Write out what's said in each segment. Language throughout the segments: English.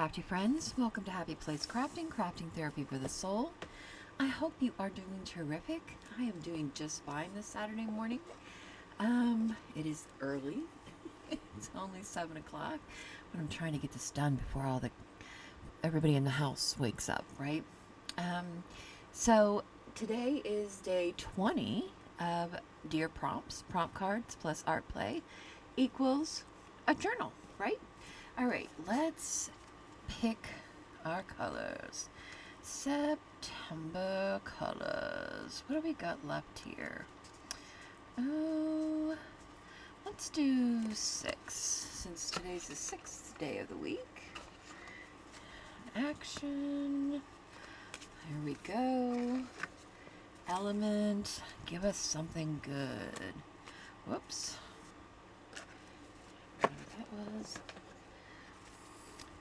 crafty friends. Welcome to Happy Place Crafting, crafting therapy for the soul. I hope you are doing terrific. I am doing just fine this Saturday morning. It is early. It's only 7 o'clock, but I'm trying to get this done before everybody in the house wakes up, right? So today is day 20 of Dear Prompts, prompt cards plus art play equals a journal, right? All right, let's pick our colors. September colors. What do we got left here? Oh, let's do 6, since today's the 6th day of the week. Action. Here we go. Element. Give us something good. Whoops. What that was.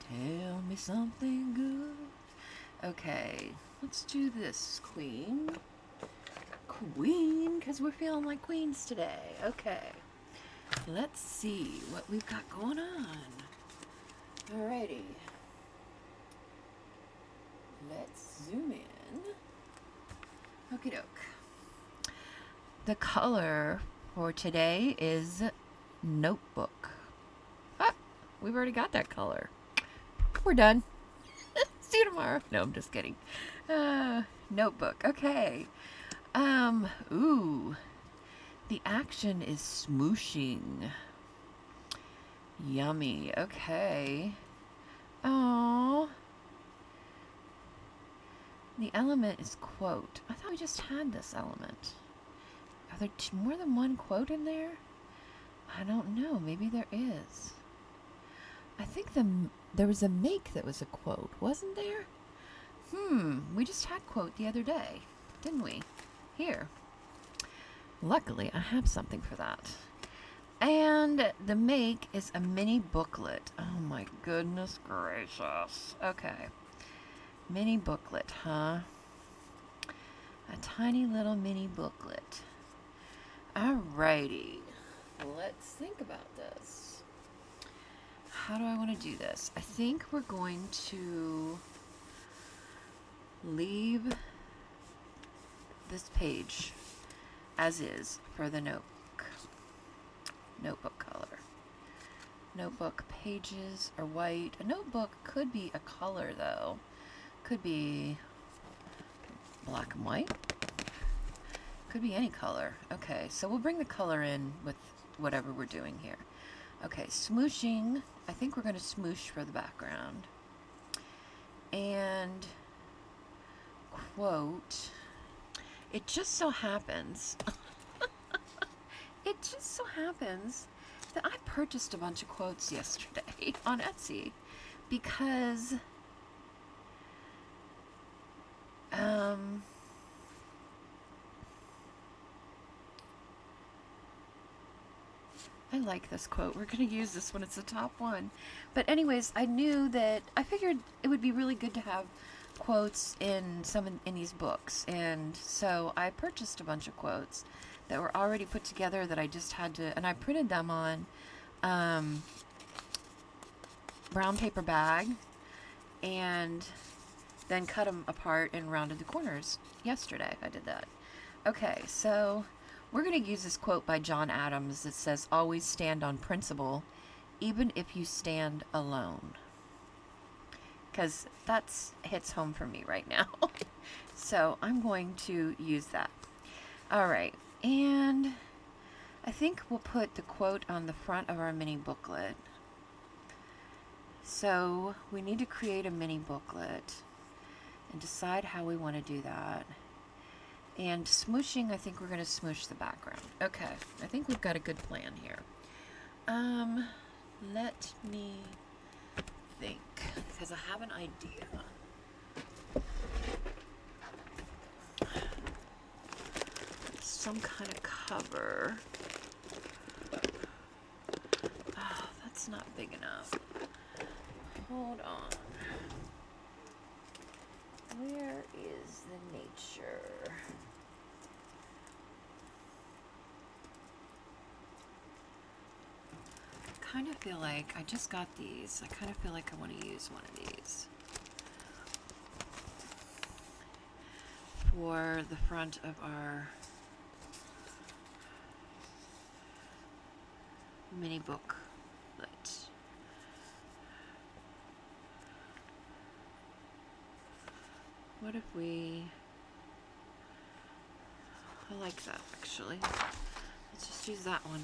Tell me something good. Okay, let's do this, Queen. Queen, because we're feeling like queens today. Okay, let's see what we've got going on. Alrighty. Let's zoom in. Okie doke. The color for today is Notebook. Ah, we've already got that color. We're done. See you tomorrow. No, I'm just kidding. Notebook. Okay. Ooh. The action is smooshing. Yummy. Okay. Oh. The element is quote. I thought we just had this element. Are there more than one quote in there? I don't know. Maybe there is. I think there was a make that was a quote, wasn't there? We just had quote the other day, didn't we? Here. Luckily, I have something for that. And the make is a mini booklet. Oh my goodness gracious. Okay. Mini booklet, huh? A tiny little mini booklet. Alrighty. Let's think about this. How do I want to do this? I think we're going to leave this page as is for the notebook color. Notebook pages are white. A notebook could be a color though. Could be black and white. Could be any color. Okay, so we'll bring the color in with whatever we're doing here. Okay, smooshing. I think we're going to smoosh for the background. And quote. It just so happens. It just so happens that I purchased a bunch of quotes yesterday on Etsy because I like this quote. We're going to use this one. It's the top one. But anyways, I figured it would be really good to have quotes in these books. And so I purchased a bunch of quotes that were already put together that I just had to, and I printed them on brown paper bag and then cut them apart and rounded the corners yesterday. I did that. Okay, so we're going to use this quote by John Adams that says, always stand on principle, even if you stand alone. Because that hits home for me right now. So I'm going to use that. All right, and I think we'll put the quote on the front of our mini booklet. So we need to create a mini booklet and decide how we want to do that. And smooshing, I think we're going to smoosh the background. Okay, I think we've got a good plan here. Let me think, because I have an idea. Some kind of cover. Oh, that's not big enough. Hold on. Where is the nature? kind of feel like I just got these. I kind of feel like I want to use one of these for the front of our mini booklet. What if we... I like that, actually. Let's just use that one.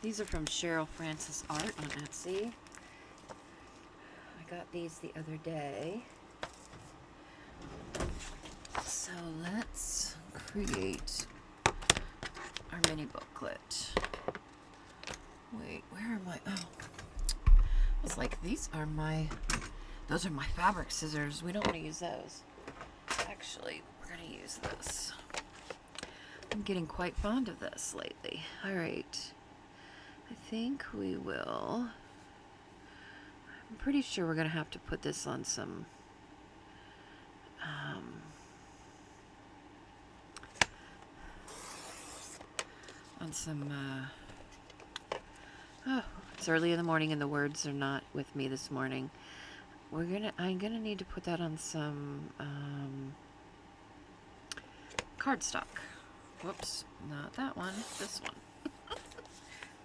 These are from Cheryl Francis Art on Etsy. I got these the other day. So let's create our mini booklet. Wait, where are my... Oh. I was like, these are my... Those are my fabric scissors. We don't want to use those. Actually, we're going to use this. I'm getting quite fond of this lately. All right. I think we will... I'm pretty sure we're going to have to put this on some... oh, it's early in the morning and the words are not with me this morning. I'm gonna need to put that on some cardstock. Whoops, not that one, this one.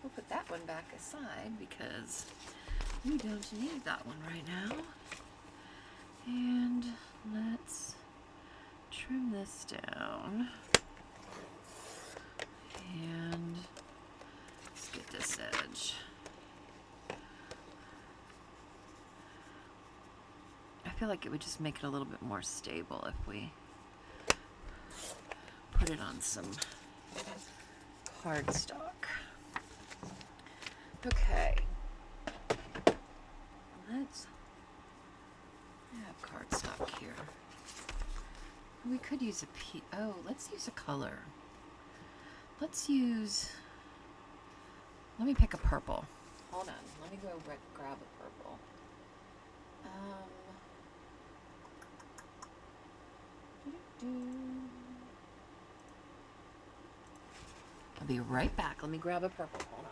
We'll put that one back aside because we don't need that one right now. And let's trim this down. And let's get this edge. I feel like it would just make it a little bit more stable if we put it on some cardstock. Okay. Let's have cardstock here. We could use let's use a color. Let's use, let me pick a purple. Hold on, let me go grab a purple. I'll be right back. Let me grab a purple. Hold on.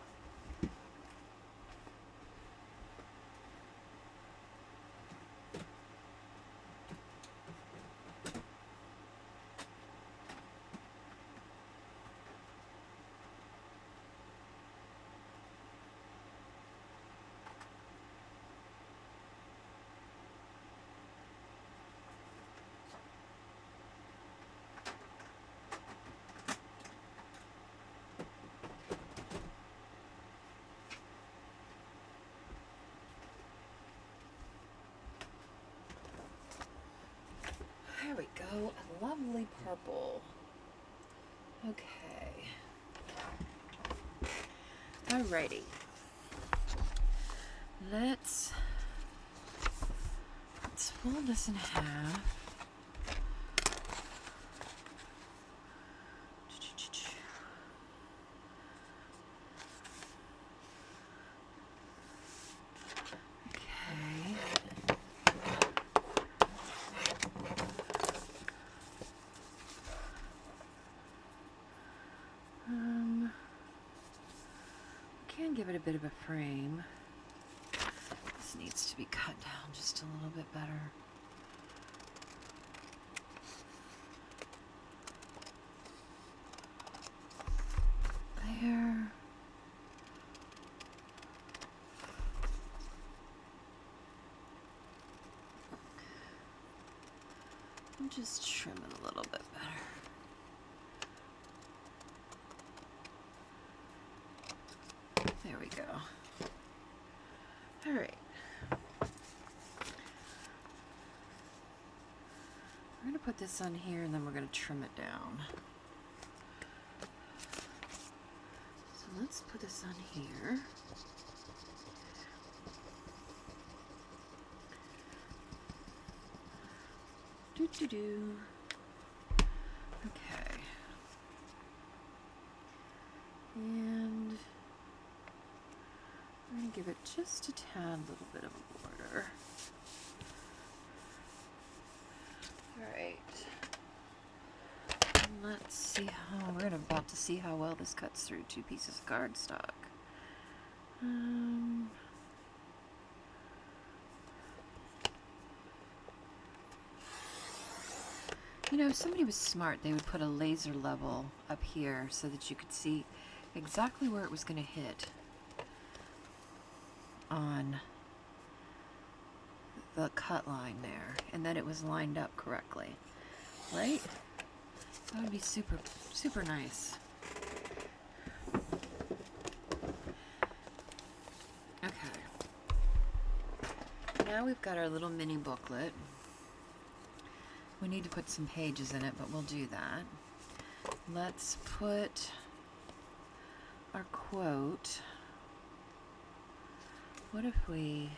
There we go, a lovely purple. Okay. Alrighty. Let's fold this in half. Give it a bit of a frame. This needs to be cut down just a little bit better. There. And just trim it a little bit better. There we go. All right. We're going to put this on here and then we're going to trim it down. So let's put this on here. Do. Okay. And I'm going to give it just a tad little bit of a border. Alright. Let's see how, we're about to see how well this cuts through two pieces of cardstock. Um, you know, if somebody was smart, they would put a laser level up here so that you could see exactly where it was going to hit on the cut line there, and that it was lined up correctly, right? That would be super, super nice. Okay. Now we've got our little mini booklet. We need to put some pages in it, but we'll do that. Let's put our quote. What if we...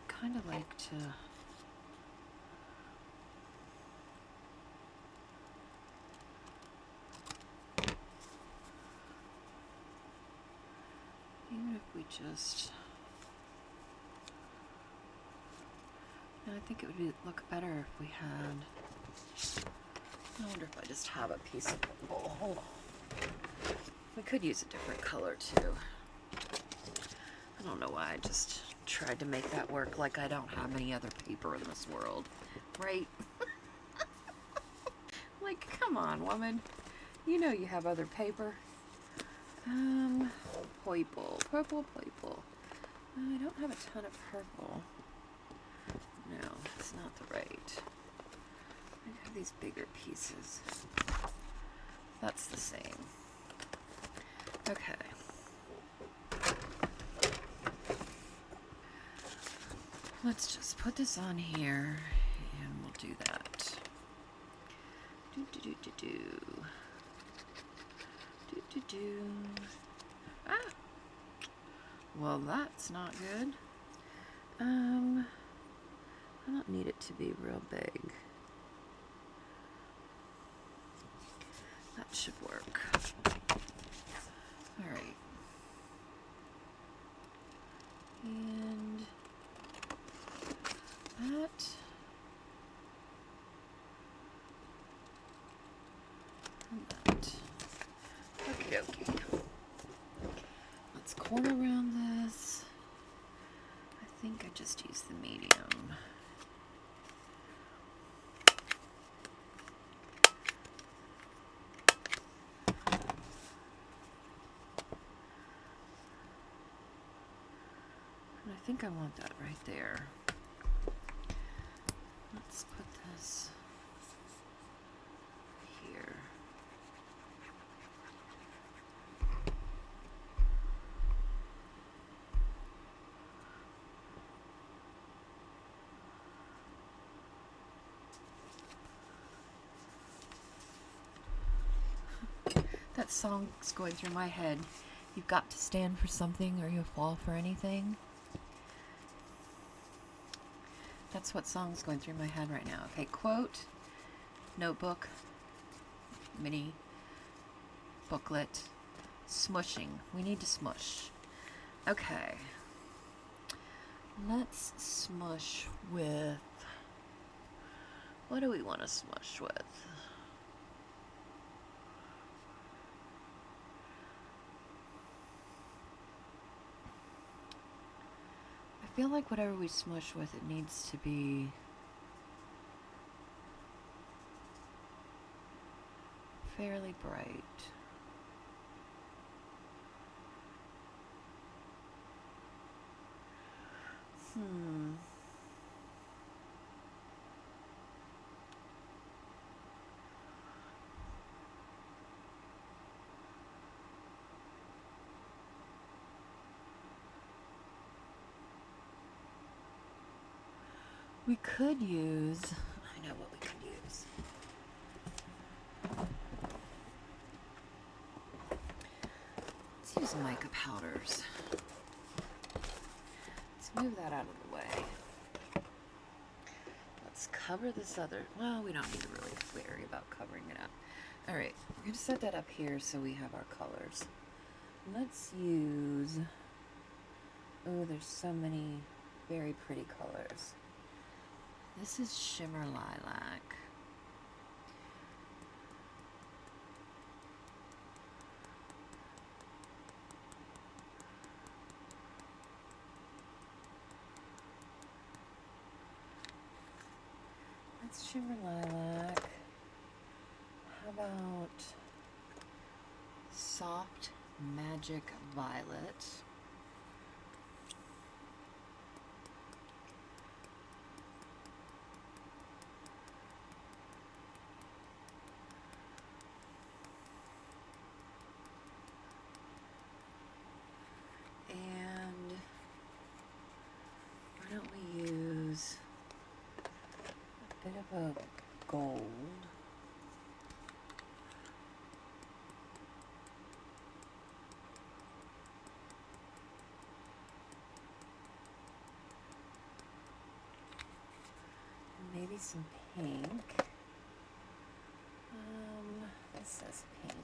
kind of like to... even if we just... I think it would look better if we had... I wonder if I just have a piece of purple. Hold on. We could use a different color too. I don't know why I just tried to make that work like I don't have any other paper in this world. Right? Like, come on, woman. You know you have other paper. Purple. I don't have a ton of purple. No, it's not the right. I have these bigger pieces. That's the same. Okay. Let's just put this on here, and we'll do that. Ah! Well, that's not good. I don't need it to be real big. That should work. All right. And that. And that. Okie dokie. Let's corner around this. I think I just used the medium. And I think I want that right there. Let's put this here. That song's going through my head. You've got to stand for something or you'll fall for anything. That's what song's going through my head right now. Okay, quote, notebook, mini booklet, smooshing. We need to smush. Okay. Let's smush with... what do we want to smush with? I feel like whatever we smush with, it needs to be fairly bright. We could use, I know what we could use. Let's use mica powders. Let's move that out of the way. Let's cover this other, well, we don't need to really worry about covering it up. All right, we're going to set that up here so we have our colors. Let's use, oh, there's so many very pretty colors. This is Shimmer Lilac. That's Shimmer Lilac. How about Soft Magic Violet? And why don't we use a bit of a gold? Maybe some pink. This says pink.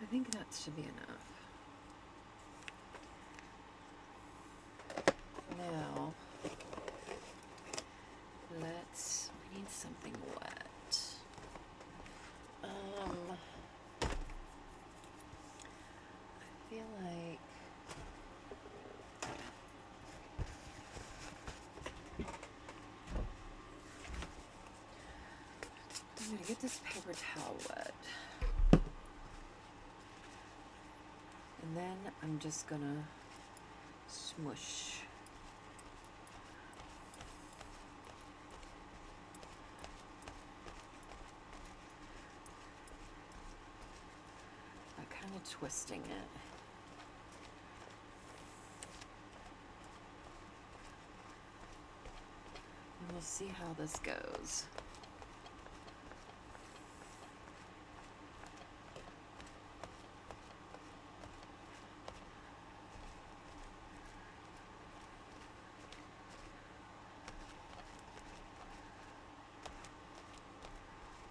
I think that should be enough. Now, we need something wet. I feel like I'm gonna get this paper towel wet. And then I'm just gonna smoosh. By kind of twisting it. And we'll see how this goes.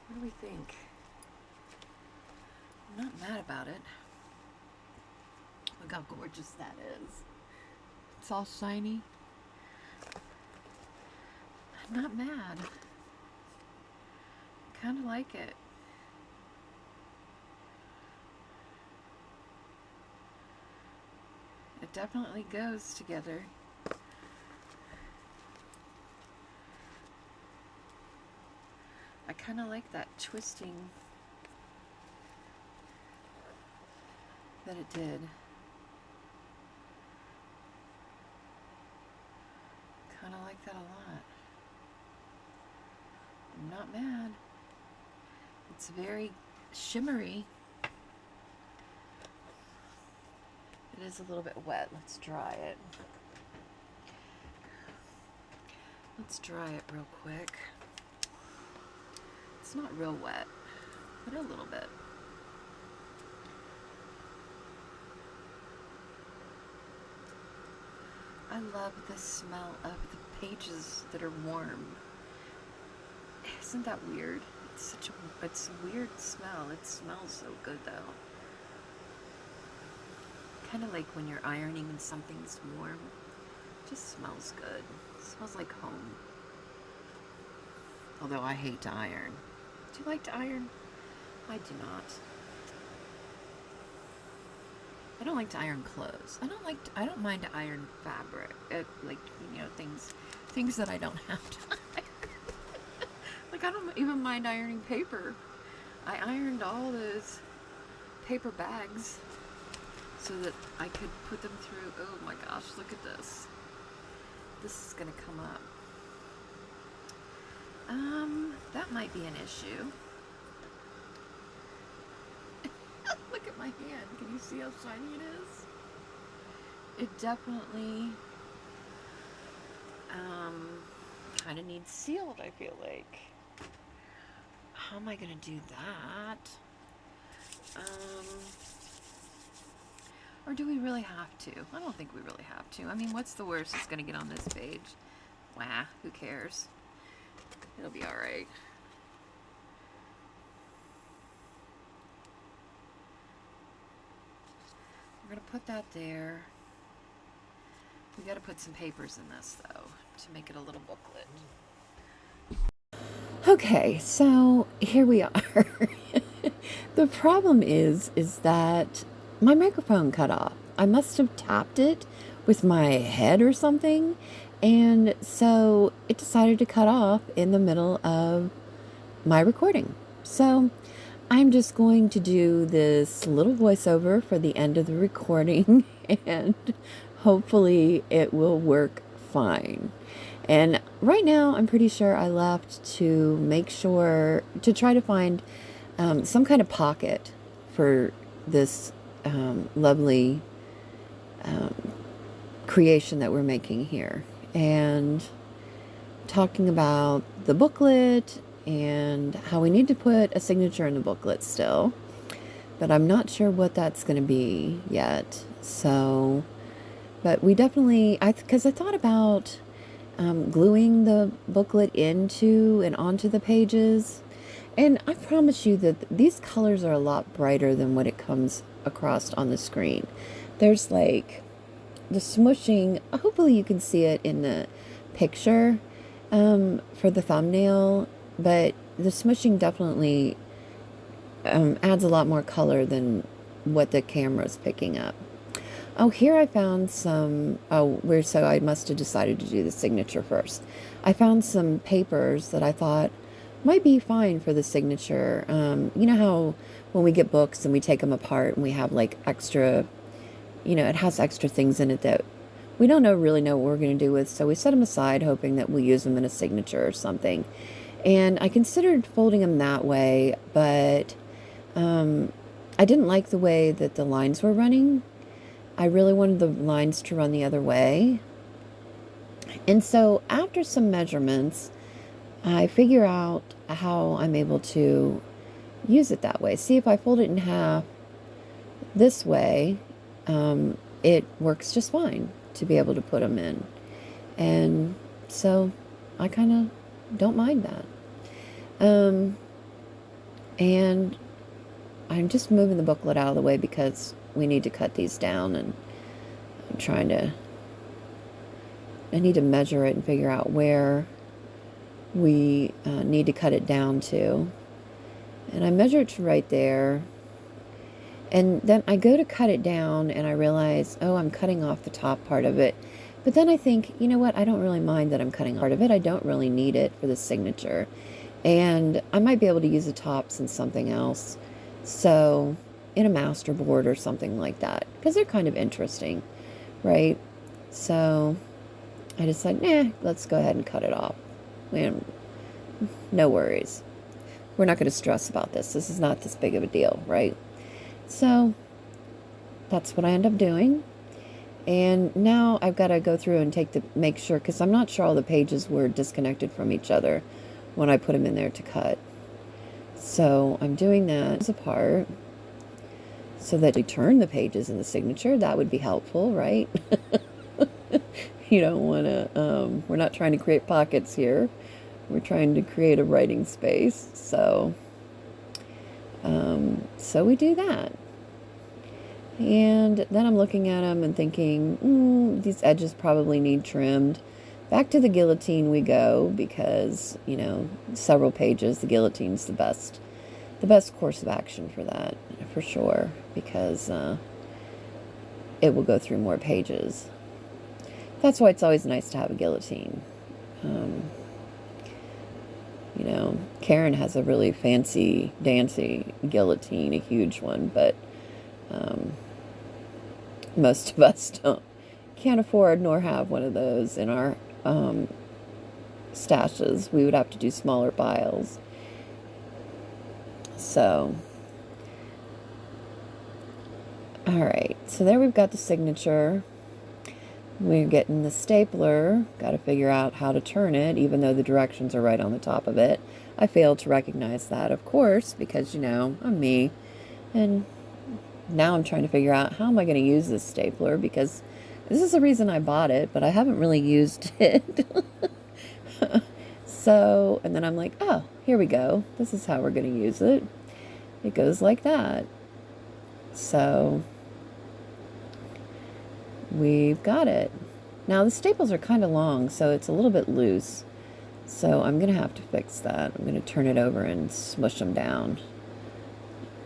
What do we think? I'm not mad about it. Look how gorgeous that is. It's all shiny. I'm not mad. I kind of like it. It definitely goes together. I kind of like that twisting that it did. Kind of like that a lot. I'm not mad. It's very shimmery. It is a little bit wet. Let's dry it. Let's dry it real quick. It's not real wet, but a little bit. I love the smell of the pages that are warm. Isn't that weird? It's a weird smell. It smells so good though. Kind of like when you're ironing and something's warm. It just smells good. It smells like home. Although I hate to iron. Do you like to iron? I do not. I don't like to iron clothes. I don't mind to iron fabric. Like, things that I don't have to iron. Like, I don't even mind ironing paper. I ironed all those paper bags so that I could put them through. Oh my gosh, look at this. This is gonna come up. That might be an issue. Look at my hand. Can you see how shiny it is? It definitely kind of needs sealed, I feel like. How am I gonna do that? Or do we really have to? I don't think we really have to. I mean, what's the worst that's going to get on this page? Wah, who cares? It'll be alright. We're going to put that there. We got to put some papers in this, though, to make it a little booklet. Okay, so here we are. The problem is that my microphone cut off. I must have tapped it with my head or something, and so it decided to cut off in the middle of my recording. So I'm just going to do this little voiceover for the end of the recording, and hopefully it will work fine. And right now, I'm pretty sure I left to make sure, to try to find some kind of pocket for this lovely creation that we're making here. And talking about the booklet and how we need to put a signature in the booklet still. But I'm not sure what that's going to be yet. So, but we definitely, because I thought about gluing the booklet into and onto the pages. And I promise you that these colors are a lot brighter than what it comes across on the screen. There's like the smooshing, hopefully you can see it in the picture for the thumbnail, but the smooshing definitely adds a lot more color than what the camera's picking up. Oh, here I found some, so I must have decided to do the signature first. I found some papers that I thought might be fine for the signature. You know how when we get books and we take them apart and we have like extra, it has extra things in it that we don't really know what we're going to do with. So we set them aside hoping that we'll use them in a signature or something. And I considered folding them that way, but I didn't like the way that the lines were running. I really wanted the lines to run the other way. And so after some measurements, I figure out how I'm able to use it that way. See, if I fold it in half this way, it works just fine to be able to put them in. And so I kind of don't mind that. And I'm just moving the booklet out of the way because we need to cut these down, and I need to measure it and figure out where we need to cut it down to. And I measure it to right there. And then I go to cut it down and I realize, oh, I'm cutting off the top part of it. But then I think, you know what? I don't really mind that I'm cutting part of it. I don't really need it for the signature. And I might be able to use the tops in something else. So in a master board or something like that, because they're kind of interesting, right? So I decided, nah, let's go ahead and cut it off. And no worries. We're not going to stress about this. This is not this big of a deal, right? So that's what I end up doing. And now I've got to go through and make sure, because I'm not sure all the pages were disconnected from each other when I put them in there to cut. So I'm doing that apart so that we turn the pages in the signature. That would be helpful, right? You don't want to, we're not trying to create pockets here. We're trying to create a writing space. So, so we do that. And then I'm looking at them and thinking, these edges probably need trimmed. Back to the guillotine we go, because, several pages, the guillotine's the best course of action for that, for sure, because it will go through more pages. That's why it's always nice to have a guillotine. Karen has a really fancy, dancy guillotine, a huge one, but most of us can't afford nor have one of those in our stashes. We would have to do smaller piles. So, all right, so there we've got the signature. We're getting the stapler. Got to figure out how to turn it, even though the directions are right on the top of it. I failed to recognize that, of course, because, I'm me. And now I'm trying to figure out how am I going to use this stapler, because this is the reason I bought it, but I haven't really used it. So, and then I'm like, oh, here we go. This is how we're going to use it. It goes like that. So, we've got it. Now, the staples are kind of long, so it's a little bit loose. So, I'm going to have to fix that. I'm going to turn it over and smush them down.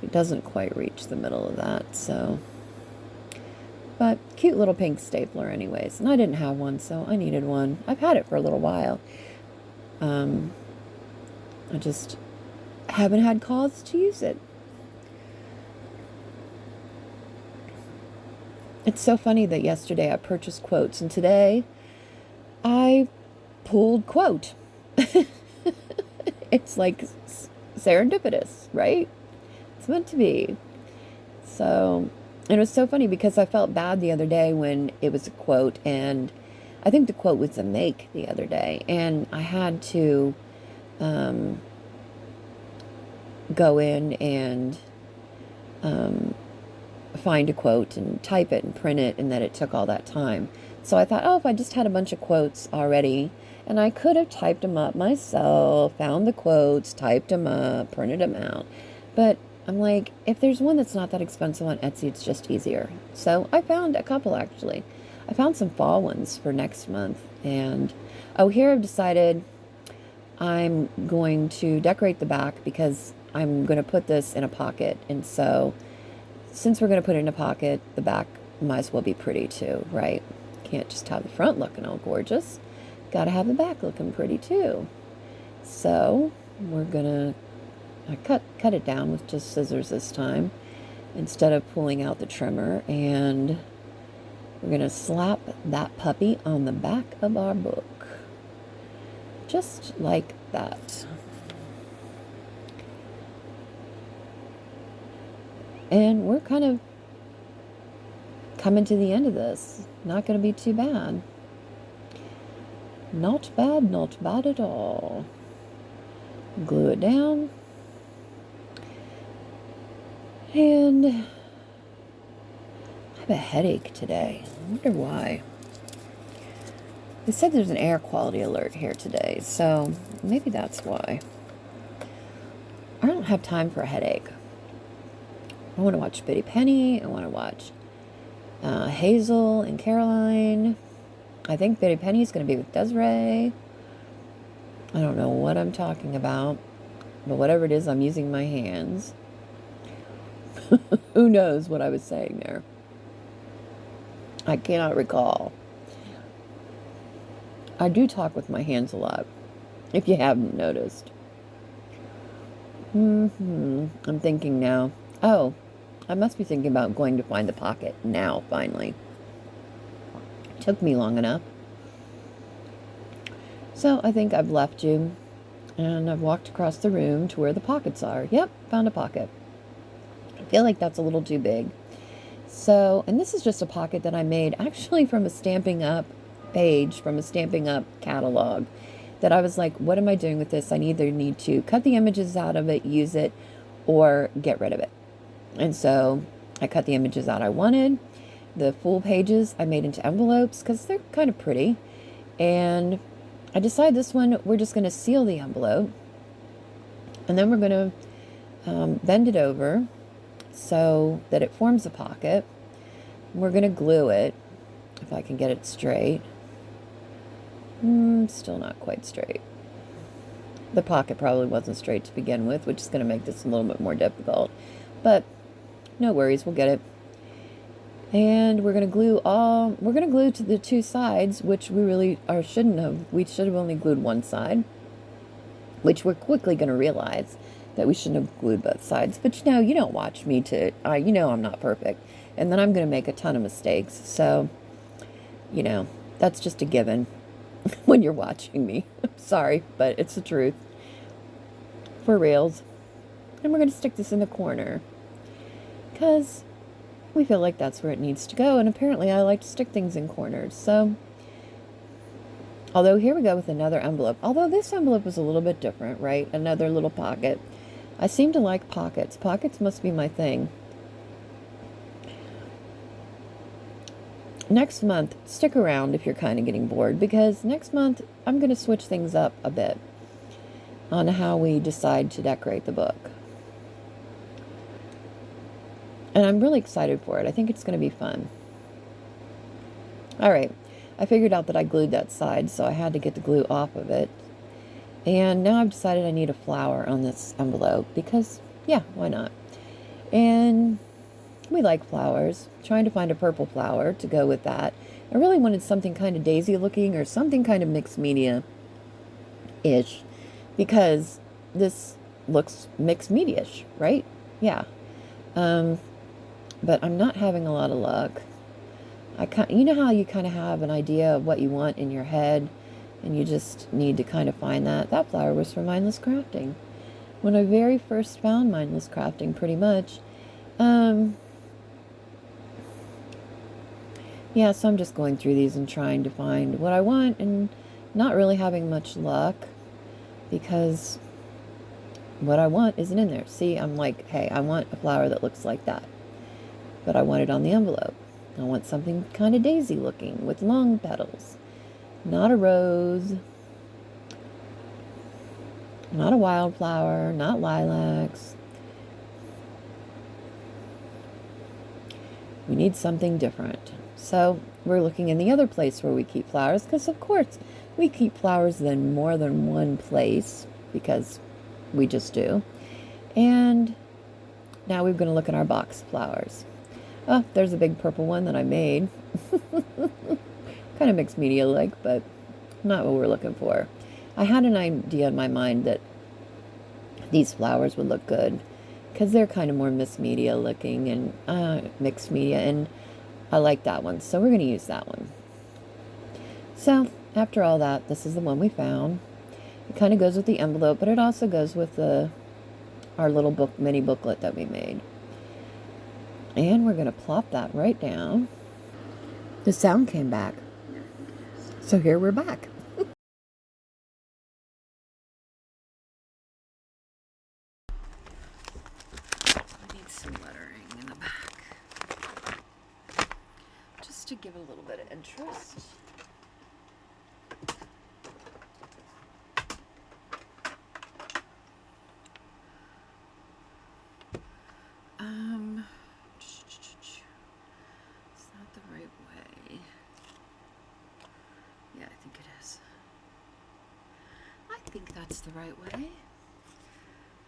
It doesn't quite reach the middle of that, so. But cute little pink stapler anyways. And I didn't have one, so I needed one. I've had it for a little while. I just haven't had cause to use it. It's so funny that yesterday I purchased quotes, and today I pulled quote. It's like serendipitous, right? It's meant to be. So, and it was so funny because I felt bad the other day when it was a quote, and I think the quote was a make the other day, and I had to go in and find a quote and type it and print it, and that it took all that time. So I thought, oh, if I just had a bunch of quotes already, and I could have typed them up myself, found the quotes, typed them up, printed them out. But I'm like, if there's one that's not that expensive on Etsy, it's just easier. So I found a couple, actually. I found some fall ones for next month. And, oh, here I've decided I'm going to decorate the back because I'm going to put this in a pocket. And so, since we're going to put it in a pocket, the back might as well be pretty too, right? Can't just have the front looking all gorgeous. Got to have the back looking pretty too. So, we're going to cut it down with just scissors this time instead of pulling out the trimmer, and we're going to slap that puppy on the back of our book. Just like that. And we're kind of coming to the end of this. Not going to be too bad. Not bad, not bad at all. Glue it down. And I have a headache today. I wonder why. They said there's an air quality alert here today, so maybe that's why. I don't have time for a headache. I want to watch Bitty Penny. I want to watch Hazel and Caroline. I think Bitty Penny's going to be with Desiree. I don't know what I'm talking about, but whatever it is, I'm using my hands. Who knows what I was saying there? I cannot recall. I do talk with my hands a lot, if you haven't noticed. I'm thinking now. Oh, I must be thinking about going to find the pocket now, finally. Took me long enough. So I think I've left you, and I've walked across the room to where the pockets are. Yep, found a pocket. I feel like that's a little too big. So, and this is just a pocket that I made actually from a Stampin' Up page, from a Stampin' Up catalog, that I was like, what am I doing with this? I either need to cut the images out of it, use it, or get rid of it. And so I cut the images out I wanted. The full pages I made into envelopes because they're kind of pretty. And I decided this one, we're just going to seal the envelope. And then we're going to bend it over so that it forms a pocket. We're going to glue it, if I can get it straight. Still not quite straight. The pocket probably wasn't straight to begin with, which is going to make this a little bit more difficult. But no worries, we'll get it. And we're going to glue to the two sides, which we really shouldn't have. We should have only glued one side, which we're quickly going to realize that we shouldn't have glued both sides. But you don't watch me I'm not perfect. And then I'm going to make a ton of mistakes. So, that's just a given when you're watching me. I'm sorry, but it's the truth. For reals. And we're going to stick this in the corner, because we feel like that's where it needs to go. And apparently I like to stick things in corners. So, although here we go with another envelope. Although this envelope is a little bit different, right? Another little pocket. I seem to like pockets. Pockets must be my thing. next month, stick around if you're kind of getting bored, because next month I'm going to switch things up a bit on how we decide to decorate the book. And I'm really excited for it. I think it's going to be fun. All right, I figured out that I glued that side, so I had to get the glue off of it. And now I've decided I need a flower on this envelope because, yeah, why not? And we like flowers. Trying to find a purple flower to go with that. I really wanted something kind of daisy looking or something kind of mixed media-ish because this looks mixed media-ish, right? Yeah. But I'm not having a lot of luck. You know how you kind of have an idea of what you want in your head and you just need to kind of find that? That flower was from Mindless Crafting. When I very first found Mindless Crafting, pretty much, yeah, so I'm just going through these and trying to find what I want and not really having much luck because what I want isn't in there. See, I'm like, hey, I want a flower that looks like that, but I want it on the envelope. I want something kind of daisy looking with long petals. Not a rose, not a wildflower, not lilacs. We need something different. So we're looking in the other place where we keep flowers, because of course we keep flowers in more than one place, because we just do. And now we're going to look at our box flowers. Oh, there's a big purple one that I made. Kind of mixed media like, but not what we're looking for. I had an idea in my mind that these flowers would look good because they're kind of more mixed media looking and mixed media, and I like that one, so we're going to use that one. So after all that, this is the one we found. It kind of goes with the envelope, but it also goes with our little mini booklet that we made. And we're going to plop that right down. The sound came back. So here we're back. I need some lettering in the back, just to give it a little bit of interest. Is that the right way? Yeah, I think it is. I think that's the right way.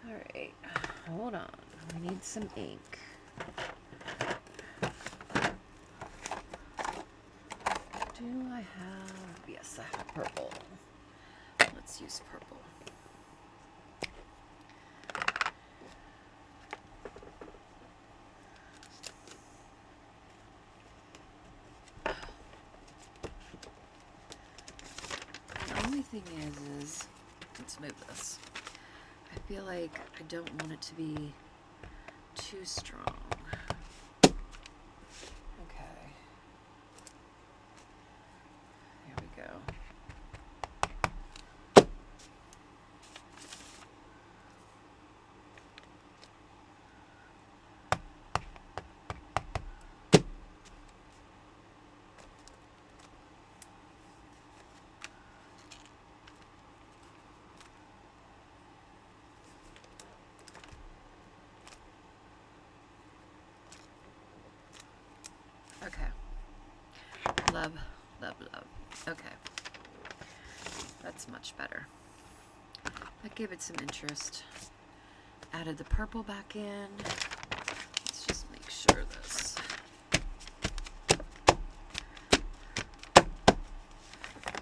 All right, hold on. We need some ink. Do I have? Yes, I have purple. Let's use purple. The only thing is, let's move this. I feel like I don't want it to be too strong. Okay. There we go. Okay. Love, love, love. Okay. That's much better. That gave it some interest. Added the purple back in. Let's just make sure this.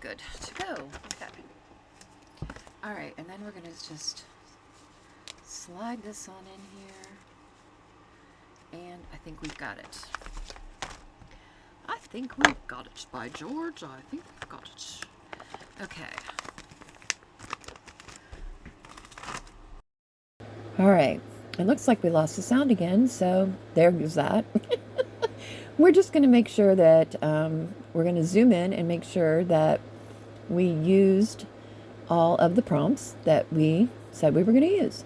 Good to go. Okay. Alright, and then we're going to just slide this on in here. And I think we've got it. I think we've got it. By George, I think we've got it. Okay. All right. It looks like we lost the sound again, so there goes that. We're just going to make sure that we're going to zoom in and make sure that we used all of the prompts that we said we were going to use.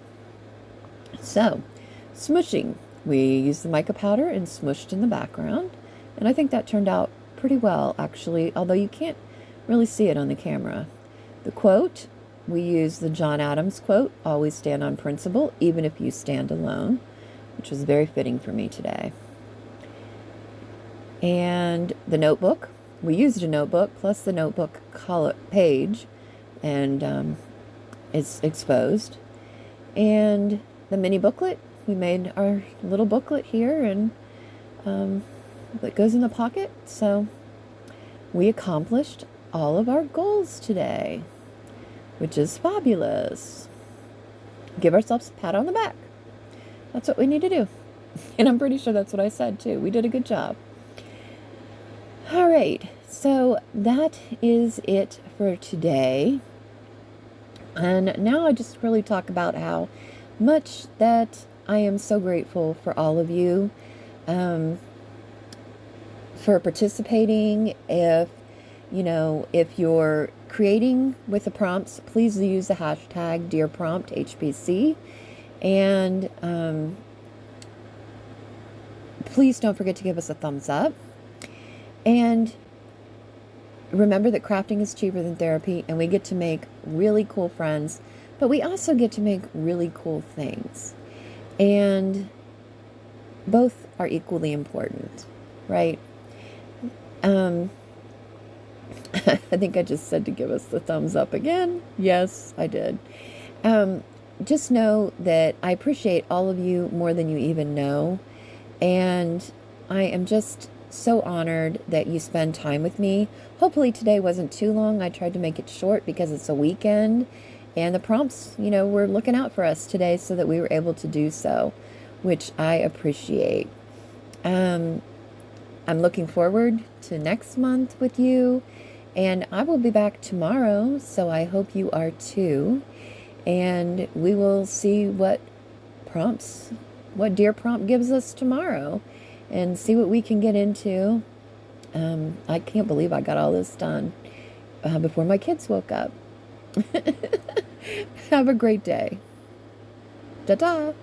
So, smooshing. We used the mica powder and smooshed in the background. And I think that turned out pretty well, actually, although you can't really see it on the camera. The quote, we use the John Adams quote, always stand on principle, even if you stand alone, which was very fitting for me today. And the notebook, we used a notebook plus the notebook page, and it's exposed. And the mini booklet, we made our little booklet here, and that goes in the pocket. So we accomplished all of our goals today, which is fabulous. Give ourselves a pat on the back. That's what we need to do. And I'm pretty sure that's what I said too. We did a good job. All right, so that is it for today. And now I just really talk about how much that I am so grateful for all of you for participating. If you're creating with the prompts, please use the hashtag DearPromptHPC. And please don't forget to give us a thumbs up. And remember that crafting is cheaper than therapy, and we get to make really cool friends, but we also get to make really cool things. And both are equally important, right? I think I just said to give us the thumbs up again. Yes, I did. Just know that I appreciate all of you more than you even know. And I am just so honored that you spend time with me. Hopefully today wasn't too long. I tried to make it short because it's a weekend, and the prompts, were looking out for us today so that we were able to do so, which I appreciate. I'm looking forward to next month with you, and I will be back tomorrow, so I hope you are too. And we will see what Dear Prompt gives us tomorrow, and see what we can get into. I can't believe I got all this done before my kids woke up. Have a great day. Ta-ta!